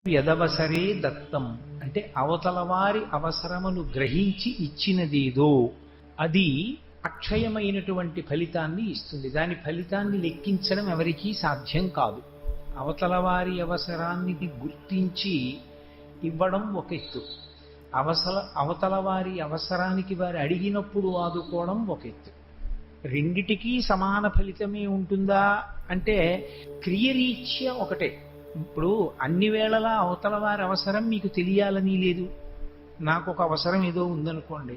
యదవసరే దత్తం అంటే అవతల వారి అవసరమును గ్రహించి ఇచ్చినదేదో అది అక్షయమైనటువంటి ఫలితాన్ని ఇస్తుంది. దాని ఫలితాన్ని లెక్కించడం ఎవరికీ సాధ్యం కాదు. అవతల వారి అవసరాన్ని గుర్తించి ఇవ్వడం ఒక ఎత్తు, అవతల వారి అవసరానికి వారు అడిగినప్పుడు ఆదుకోవడం ఒక ఎత్తు. రెండిటికీ సమాన ఫలితమే ఉంటుందా అంటే క్రియరీత్యా ఒకటే. ఇప్పుడు అన్ని వేళలా అవతల వారి అవసరం మీకు తెలియాలని లేదు. నాకు ఒక అవసరం ఏదో ఉందనుకోండి,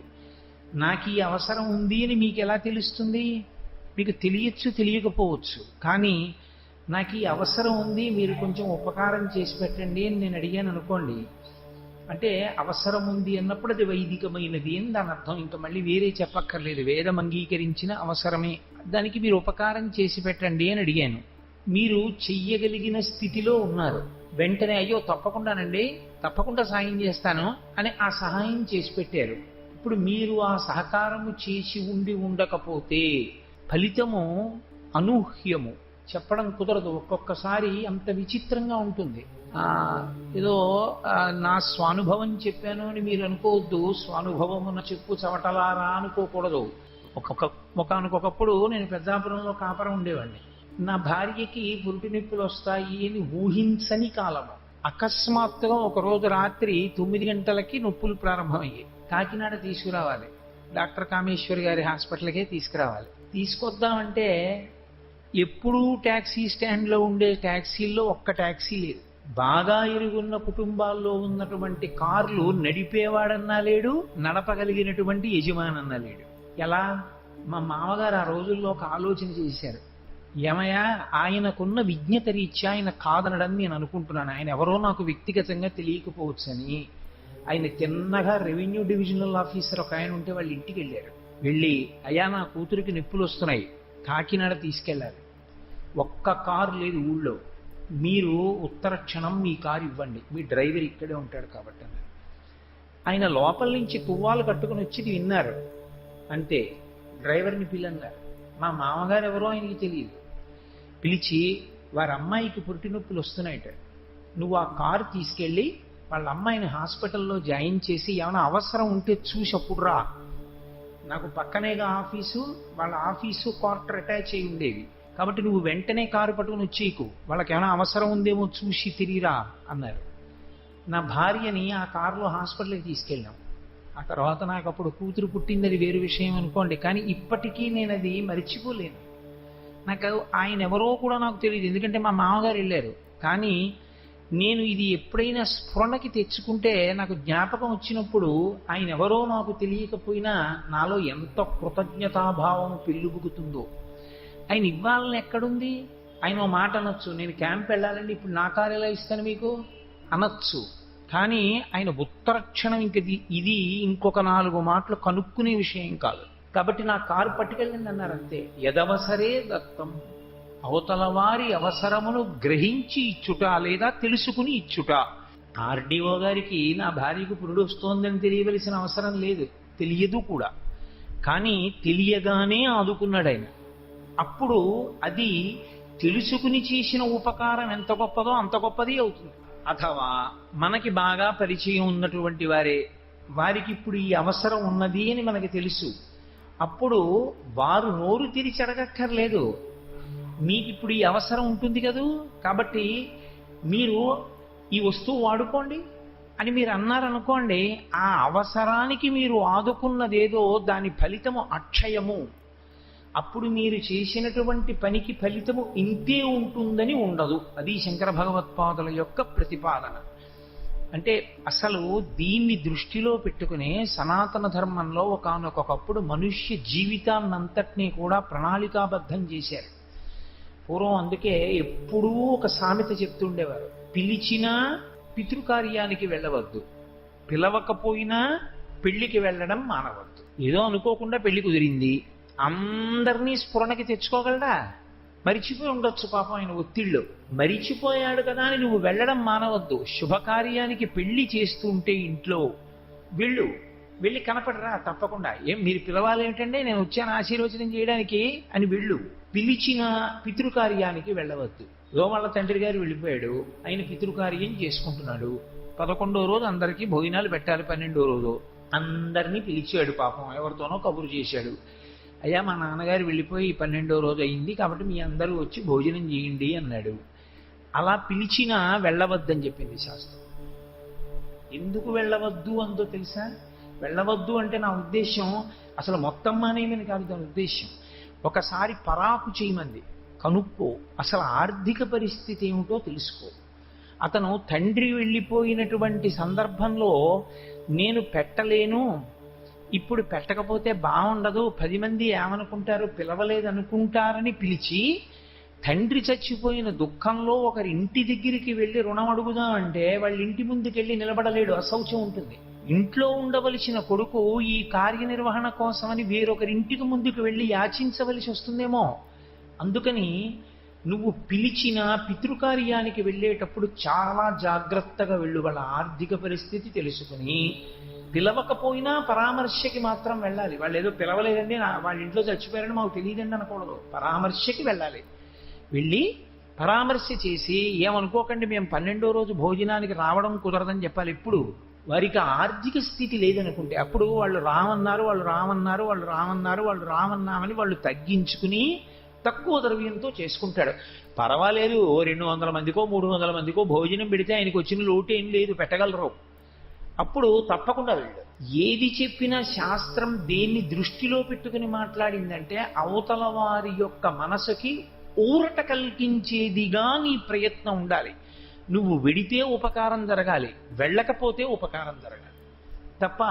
నాకు ఈ అవసరం ఉంది అని మీకు ఎలా తెలుస్తుంది? మీకు తెలియచ్చు, తెలియకపోవచ్చు. కానీ నాకు ఈ అవసరం ఉంది, మీరు కొంచెం ఉపకారం చేసి పెట్టండి అని నేను అడిగాను అనుకోండి, అంటే అవసరం ఉంది అన్నప్పుడు అది వైదికమైనది అని దాని అర్థం. ఇంకా మళ్ళీ వేరే చెప్పక్కర్లేదు, వేదం అంగీకరించిన అవసరమే. దానికి మీరు ఉపకారం చేసి పెట్టండి అని అడిగాను. మీరు చెయ్యగలిగిన స్థితిలో ఉన్నారు. వెంటనే అయ్యో తప్పకుండానండి, తప్పకుండా సాయం చేస్తాను అని ఆ సహాయం చేసి పెట్టారు. ఇప్పుడు మీరు ఆ సహకారము చేసి ఉండకపోతే ఫలితము అనూహ్యము, చెప్పడం కుదరదు. ఒక్కొక్కసారి అంత విచిత్రంగా ఉంటుంది. ఏదో నా స్వానుభవం చెప్పాను అని మీరు అనుకోవద్దు. స్వానుభవమున చెప్పు చవటలారా అనుకోకూడదు. ఒకనకొకప్పుడు నేను పెద్దాపురంలో కాపరం ఉండేవాడిని. నా భార్యకి పురుటి నొప్పులు వస్తాయి అని ఊహించని కాలము. అకస్మాత్తుగా ఒకరోజు రాత్రి 9 గంటలకి నొప్పులు ప్రారంభమయ్యాయి. కాకినాడ తీసుకురావాలి, డాక్టర్ కామేశ్వరి గారి హాస్పిటల్కే తీసుకురావాలి. తీసుకొద్దామంటే ఎప్పుడూ ట్యాక్సీ స్టాండ్లో ఉండే ట్యాక్సీల్లో ఒక్క ట్యాక్సీ లేదు. బాగా ఇరుగున్న కుటుంబాల్లో ఉన్నటువంటి కార్లు నడిపేవాడన్నా లేడు, నడపగలిగినటువంటి యజమానన్నా లేడు. ఎలా? మా మామగారు ఆ రోజుల్లో ఒక ఆలోచన చేశారు. ఏమయ్యా, ఆయనకున్న విజ్ఞత రీత్యా ఆయన కాదనడం నేను అనుకుంటున్నాను. ఆయన ఎవరో నాకు వ్యక్తిగతంగా తెలియకపోవచ్చని ఆయన తిన్నగా రెవెన్యూ డివిజనల్ ఆఫీసర్ ఒక ఆయన ఉంటే వాళ్ళ ఇంటికి వెళ్ళారు. వెళ్ళి, అయ్యా నా కూతురికి నొప్పులు వస్తున్నాయి, కాకినాడ తీసుకెళ్ళాలి, ఒక్క కారు లేదు ఊళ్ళో, మీరు ఉత్తర క్షణం మీ కారు ఇవ్వండి, మీ డ్రైవర్ ఇక్కడే ఉంటాడు కాబట్టి అన్నారు. ఆయన లోపల నుంచి తువ్వాలు కట్టుకుని వచ్చి విన్నారు. అంతే, డ్రైవర్ని పిల్లన్నారు. మా మామగారు ఎవరో ఆయనకి తెలియదు. పిలిచి, వారి అమ్మాయికి పురిటి నొప్పులు వస్తున్నాయట, నువ్వు ఆ కారు తీసుకెళ్ళి వాళ్ళ అమ్మాయిని హాస్పిటల్లో జాయిన్ చేసి ఏమైనా అవసరం ఉంటే చూసి అప్పుడు రా. నాకు పక్కనేగా ఆఫీసు, వాళ్ళ ఆఫీసు క్వార్టర్ అటాచ్ అయి ఉండేవి కాబట్టి నువ్వు వెంటనే కారు పట్టుకుని వచ్చేయకు, వాళ్ళకి ఏమైనా అవసరం ఉందేమో చూసి తిరిగిరా అన్నారు. నా భార్యని ఆ కారులో హాస్పిటల్కి తీసుకెళ్ళాం. ఆ తర్వాత నాకు అప్పుడు కూతురు పుట్టింది, వేరు విషయం అనుకోండి. కానీ ఇప్పటికీ నేను అది మరిచిపోలేను. నాకు ఆయన ఎవరో కూడా నాకు తెలియదు, ఎందుకంటే మా మామగారు వెళ్ళారు. కానీ నేను ఇది ఎప్పుడైనా స్ఫురణకి తెచ్చుకుంటే నాకు జ్ఞాపకం వచ్చినప్పుడు ఆయన ఎవరో నాకు తెలియకపోయినా నాలో ఎంత కృతజ్ఞతాభావం పెళ్ళుబుకుతుందో. ఆయన ఇవ్వాలని ఎక్కడుంది? ఆయన ఓ మాట అనొచ్చు, నేను క్యాంప్ వెళ్ళాలండి, ఇప్పుడు నా కారు ఎలా ఇస్తాను మీకు అనొచ్చు. కానీ ఆయన ఉత్తర క్షణం ఇది ఇంకొక 4 మాటలు కనుక్కునే విషయం కాదు. కాబట్టి నా కారు పట్టుకెళ్ళండి అన్నారు. అంతే. యదవసరే దత్తం, అవతల వారి అవసరమును గ్రహించి ఇచ్చుట లేదా తెలుసుకుని ఇచ్చుట. ఆర్డీఓ గారికి నా భార్యకు పురుడు వస్తోందని తెలియవలసిన అవసరం లేదు, తెలియదు కూడా. కానీ తెలియగానే ఆదుకున్నాడు ఆయన. అప్పుడు అది తెలుసుకుని చేసిన ఉపకారం ఎంత గొప్పదో అంత గొప్పది అవుతుంది. అథవా మనకి బాగా పరిచయం ఉన్నటువంటి వారికి ఇప్పుడు ఈ అవసరం ఉన్నది అని మనకి తెలుసు. అప్పుడు వారు నోరు తెరిచి అడగక్కర్లేదు, మీకు ఇప్పుడు ఈ అవసరం ఉంటుంది కదూ, కాబట్టి మీరు ఈ వస్తువు వాడుకోండి అని మీరు అన్నారనుకోండి, ఆ అవసరానికి మీరు ఆదుకున్నదేదో దాని ఫలితము అక్షయము. అప్పుడు మీరు చేసినటువంటి పనికి ఫలితము ఇంతే ఉంటుందని ఉండదు. అది శంకర భగవత్పాదుల యొక్క ప్రతిపాదన. అంటే అసలు దీన్ని దృష్టిలో పెట్టుకునే సనాతన ధర్మంలో ఒకానొకప్పుడు మనుష్య జీవితాన్నంతటినీ కూడా ప్రణాళికాబద్ధం చేశారు. పూర్వం అందుకే ఎప్పుడూ ఒక సామెత చెప్తుండేవారు, పిలిచినా పితృకార్యానికి వెళ్ళవద్దు, పిలవకపోయినా పెళ్లికి వెళ్ళడం మానవద్దు. ఏదో అనుకోకుండా పెళ్లి కుదిరింది, అందరినీ స్ఫురణకి తెచ్చుకోగలడా? మరిచిపోయి ఉండొచ్చు పాపం ఆయన ఒత్తిళ్ళు. మరిచిపోయాడు కదా అని నువ్వు వెళ్ళడం మానవద్దు. శుభకార్యానికి పెళ్లి చేస్తుంటే ఇంట్లో వెళ్ళి కనపడరా తప్పకుండా. ఏం మీరు పిలవాలి ఏమిటంటే, నేను వచ్చాను ఆశీర్వచనం చేయడానికి అని వెళ్ళు. పిలిచిన పితృకార్యానికి వెళ్ళవద్దు. ఏదో వాళ్ళ తండ్రి గారు వెళ్ళిపోయాడు, ఆయన పితృకార్యం చేసుకుంటున్నాడు. 11వ రోజు అందరికీ భోజనాలు పెట్టాలి. 12వ రోజు అందరినీ పిలిచాడు. పాపం ఎవరితోనో కబురు చేశాడు. అయ్యా, మా నాన్నగారు వెళ్ళిపోయి 12వ రోజు అయింది, కాబట్టి మీ అందరూ వచ్చి భోజనం చేయండి అన్నాడు. అలా పిలిచినా వెళ్ళవద్దని చెప్పింది శాస్త్రం. ఎందుకు వెళ్ళవద్దు అందో తెలుసా? వెళ్ళవద్దు అంటే నా ఉద్దేశం అసలు మొత్తం మానేయమని కాదు. దాని ఉద్దేశం ఒకసారి పరాకు చేయమంది, కనుక్కో, అసలు ఆర్థిక పరిస్థితి ఏమిటో తెలుసుకో. అతను తండ్రి వెళ్ళిపోయినటువంటి సందర్భంలో నేను పెట్టలేను, ఇప్పుడు పెట్టకపోతే బాగుండదు, 10 మంది ఏమనుకుంటారు, పిలవలేదనుకుంటారని పిలిచి, తండ్రి చచ్చిపోయిన దుఃఖంలో ఒకరి ఇంటి దగ్గరికి వెళ్ళి రుణం అడుగుదామంటే వాళ్ళ ఇంటి ముందుకెళ్ళి నిలబడలేడు, అశౌచం ఉంటుంది. ఇంట్లో ఉండవలసిన కొడుకు ఈ కార్యనిర్వహణ కోసమని వేరొకరింటికి ముందుకు వెళ్ళి యాచించవలసి వస్తుందేమో. అందుకని నువ్వు పిలిచిన పితృకార్యానికి వెళ్ళేటప్పుడు చాలా జాగ్రత్తగా వెళ్ళు. వాళ్ళ ఆర్థిక పరిస్థితి తెలుసుకుని, పిలవకపోయినా పరామర్శకి మాత్రం వెళ్ళాలి. వాళ్ళు ఏదో పిలవలేదండి, వాళ్ళ ఇంట్లో చచ్చిపోయారని మాకు తెలియదండి అనకూడదు. పరామర్శకి వెళ్ళాలి. వెళ్ళి పరామర్శ చేసి, ఏమనుకోకండి మేము 12వ రోజు భోజనానికి రావడం కుదరదని చెప్పాలి. ఇప్పుడు వారికి ఆర్థిక స్థితి లేదనుకుంటే అప్పుడు వాళ్ళు రామన్నారు రామన్నామని వాళ్ళు తగ్గించుకుని తక్కువ ద్రవ్యంతో చేసుకుంటాడు. పర్వాలేదు, 200 మందికో 300 మందికో భోజనం పెడితే ఆయనకు వచ్చిన లోటు ఏం లేదు, పెట్టగలరు. అప్పుడు తప్పకుండా వెళ్ళు. ఏది చెప్పినా శాస్త్రం దేన్ని దృష్టిలో పెట్టుకుని మాట్లాడిందంటే అవతల వారి యొక్క మనసుకి ఊరట కల్పించేదిగా నీ ప్రయత్నం ఉండాలి. నువ్వు వెడితే ఉపకారం జరగాలి, వెళ్ళకపోతే ఉపకారం జరగాలి తప్ప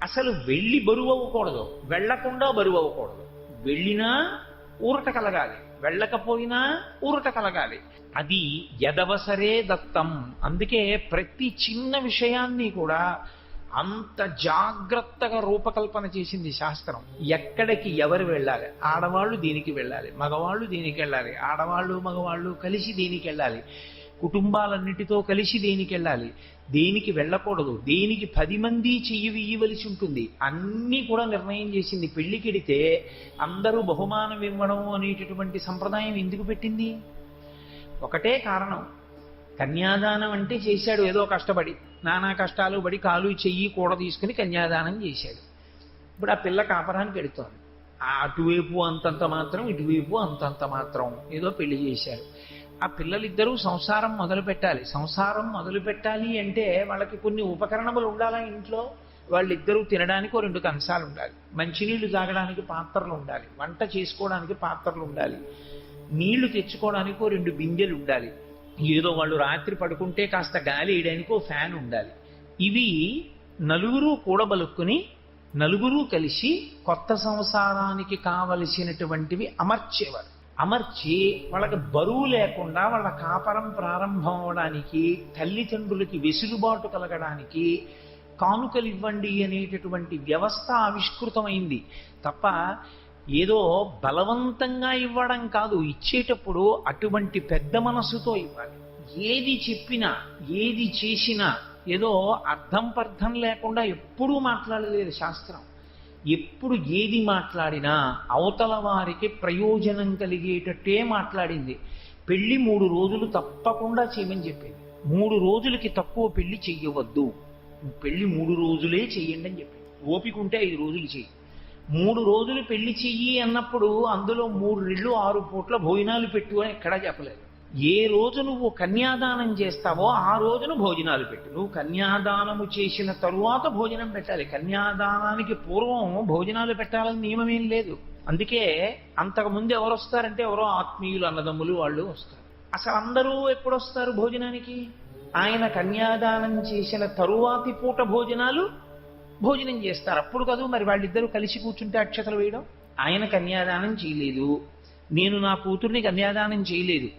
అసలు వెళ్ళి బరువు అవ్వకూడదు, వెళ్ళకుండా బరువు అవ్వకూడదు. వెళ్ళినా ఊరట కలగాలి, వెళ్ళకపోయినా ఊరట కలగాలి. అది యదవసరే దత్తం. అందుకే ప్రతి చిన్న విషయాన్ని కూడా అంత జాగ్రత్తగా రూపకల్పన చేసింది శాస్త్రం. ఎక్కడికి ఎవరు వెళ్ళాలి, ఆడవాళ్ళు దీనికి వెళ్ళాలి, మగవాళ్ళు దీనికి వెళ్ళాలి, ఆడవాళ్ళు మగవాళ్ళు కలిసి దీనికి వెళ్ళాలి, కుటుంబాలన్నిటితో కలిసి దేనికి వెళ్ళాలి, దేనికి వెళ్ళకూడదు, దేనికి 10 మంది చెయ్యి ఇవ్వవలసి ఉంటుంది, అన్నీ కూడా నిర్ణయం చేసింది. పెళ్లికెడితే అందరూ బహుమానం ఇవ్వడం అనేటటువంటి సంప్రదాయం ఎందుకు పెట్టింది? ఒకటే కారణం, కన్యాదానం అంటే చేశాడు ఏదో కష్టపడి, నానా కష్టాలు పడి కాలు చెయ్యి కూడా తీసుకుని కన్యాదానం చేశాడు. ఇప్పుడు ఆ పిల్ల కాపరానికి పెడుతోంది. అటువైపు అంతంత మాత్రం, ఇటువైపు అంతంత మాత్రం ఏదో పెళ్లి చేశారు. ఆ పిల్లలిద్దరూ సంసారం మొదలు పెట్టాలి. సంసారం మొదలు పెట్టాలి అంటే వాళ్ళకి కొన్ని ఉపకరణములు ఉండాలా ఇంట్లో. వాళ్ళిద్దరూ తినడానికి 2 కంచాలు ఉండాలి, మంచినీళ్లు తాగడానికి పాత్రలు ఉండాలి, వంట చేసుకోవడానికి పాత్రలు ఉండాలి, నీళ్లు తెచ్చుకోవడానికి 2 బిందెలు ఉండాలి, ఏదో వాళ్ళు రాత్రి పడుకుంటే కాస్త గాలి వేయడానికి ఫ్యాన్ ఉండాలి. ఇవి నలుగురు కూడబలుక్కుని నలుగురు కలిసి కొత్త సంసారానికి కావలసినటువంటివి అమర్చేవారు. అమర్చి వాళ్ళకి బరువు లేకుండా వాళ్ళ కాపరం ప్రారంభం అవడానికి, తల్లిదండ్రులకి వెసులుబాటు కలగడానికి కానుకలు ఇవ్వండి అనేటటువంటి వ్యవస్థ ఆవిష్కృతమైంది తప్ప ఏదో బలవంతంగా ఇవ్వడం కాదు. ఇచ్చేటప్పుడు అటువంటి పెద్ద మనసుతో ఇవ్వాలి. ఏది చెప్పినా ఏది చేసినా ఏదో అర్థం పర్థం లేకుండా ఎప్పుడూ మాట్లాడలేదు శాస్త్రం. ఎప్పుడు ఏది మాట్లాడినా అవతల వారికి ప్రయోజనం కలిగేటట్టే మాట్లాడింది. పెళ్లి 3 రోజులు తప్పకుండా చేయమని చెప్పింది. 3 రోజులకి తక్కువ పెళ్లి చెయ్యవద్దు, పెళ్లి 3 రోజులే చెయ్యండి అని చెప్పింది. ఓపిక ఉంటే 5 రోజులు చెయ్యి. 3 రోజులు పెళ్లి చెయ్యి అన్నప్పుడు అందులో 3 రెళ్ళు 6 పూట్ల భోజనాలు పెట్టు అని ఎక్కడా చెప్పలేదు. ఏ రోజు నువ్వు కన్యాదానం చేస్తావో ఆ రోజున భోజనాలు పెట్టు. నువ్వు కన్యాదానము చేసిన తరువాత భోజనం పెట్టాలి. కన్యాదానానికి పూర్వం భోజనాలు పెట్టాలని నియమం ఏం లేదు. అందుకే అంతకుముందు ఎవరు వస్తారంటే ఎవరో ఆత్మీయులు, అన్నదమ్ములు వాళ్ళు వస్తారు. అసలు అందరూ ఎప్పుడు వస్తారు భోజనానికి? ఆయన కన్యాదానం చేసిన తరువాతి పూట భోజనం చేస్తారు. అప్పుడు కాదు మరి వాళ్ళిద్దరూ కలిసి కూర్చుంటే అక్షతలు వేయడం. ఆయన కన్యాదానం చేయలేదు, నేను నా కూతుర్ని కన్యాదానం చేయలేదు,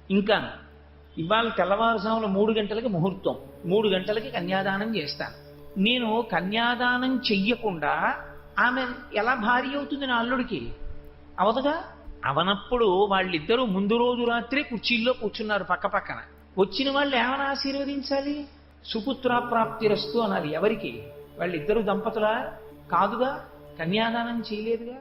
ఇంకా ఇవాళ తెల్లవారుజామున 3 గంటలకి ముహూర్తం, 3 గంటలకి కన్యాదానం చేస్తాను. నేను కన్యాదానం చెయ్యకుండా ఆమె ఎలా భార్య అవుతుంది నా అల్లుడికి? అవదుగా. అవనప్పుడు వాళ్ళిద్దరూ ముందు రోజు రాత్రే కుర్చీల్లో కూర్చున్నారు పక్క పక్కన. వచ్చిన వాళ్ళు ఏమైనా ఆశీర్వదించాలి? సుపుత్రాప్రాప్తిరస్తు అనాలి. ఎవరికి? వాళ్ళిద్దరూ దంపతులా? కాదుగా, కన్యాదానం చేయలేదుగా.